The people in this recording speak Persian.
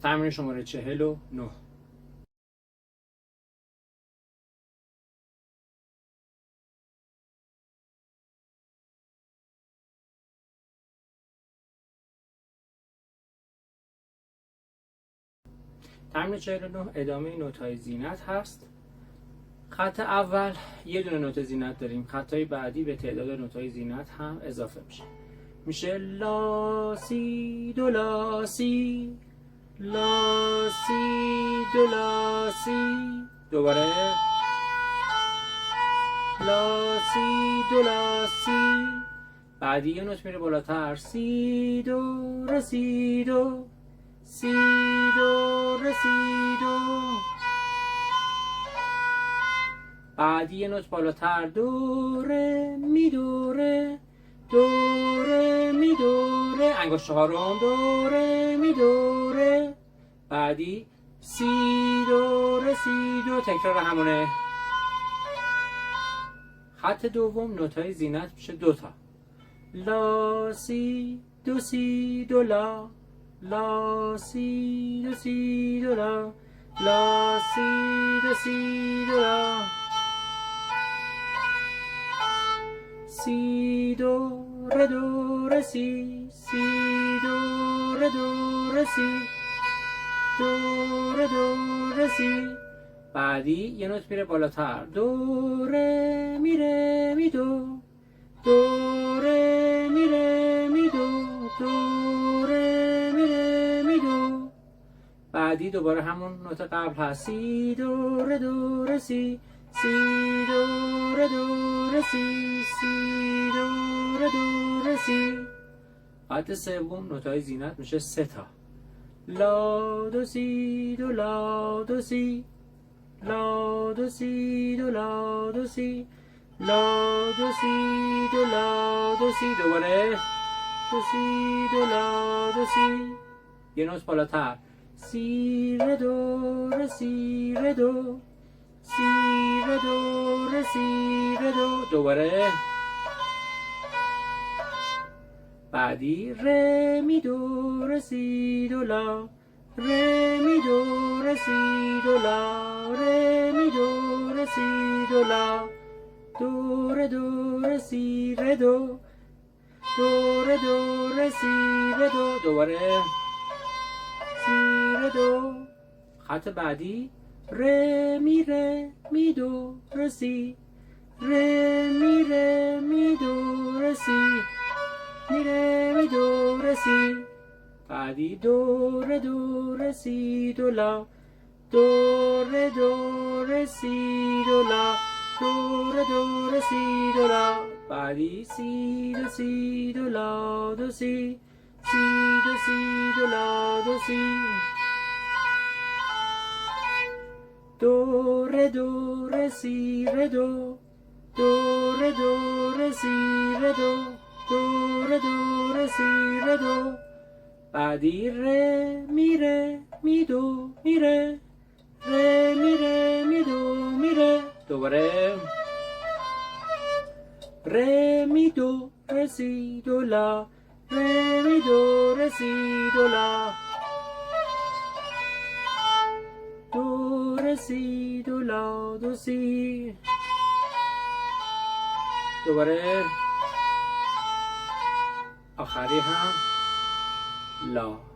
تمرین شماره 49. تمرین 49 ادامه نوت‌های زینت هست. خط اول یه دونه نوت زینت داریم، خطای بعدی به تعداد نوت‌های زینت هم اضافه میشه لا سی دو لا سی، لا سی دو لا سی، دوباره لا سی دو لا سی، بعدی یه نوت میره بالاتر، سی دو ر سی دو، سی دو ر سی دو، بعدی یه نوت بالاتر، دو ره می دو ره، دو ره می دو ره، انگشت چهارم، دو ره می دو ره، بعدی سی دو ره سی دو، تکرار همونه. خط دوم نوت‌های زینت میشه دوتا، لا سی دو لا، لا سی دو لا، لا سی دو لا، سی دو ره سی، سی دو ره سی، دو ره سی، بعدی یه نوت میره بالاتر، دو ره می دو، دو ره می دو، دو ره می دو، بعدی دوباره همون نوت قبل هست، سی دو ره سی، سی دو ره سی، سی دو ره سی. خط سوم نوت‌های زینت میشه سه تا، لا دو سی دو لا دو سی، لا دو سی دو لا دو سی، لا دو سی دو لا دو سی، دوباره دو سی دو لا دو سی، یه نوت بالاتر، سی ره دو سی ره دو، سی ره دو سی ره دو، دوباره بعدی ره می دو سی دو لا، ره می دو سی دو لا، ره می دو سی دو لا، دو سی ره دو، دو سی ره دو، دوباره سی ره دو. خط بعدی ره می دو سی، ره می دو سی، می دو سی، بعدی دو سی دو لا، دو سی دو لا، دو سی دو لا، بعدی سی دو لا دو سی، سی دو لا دو سی، دو سی ره دو، دو سی ره دو، دو سی ره دو، بعدی ره می دو ره می دو ره، دوباره ره می دو سی دو لا، ره می دو سی دو لا، دو سی دو لا دو سی، دوباره آخری هم لا.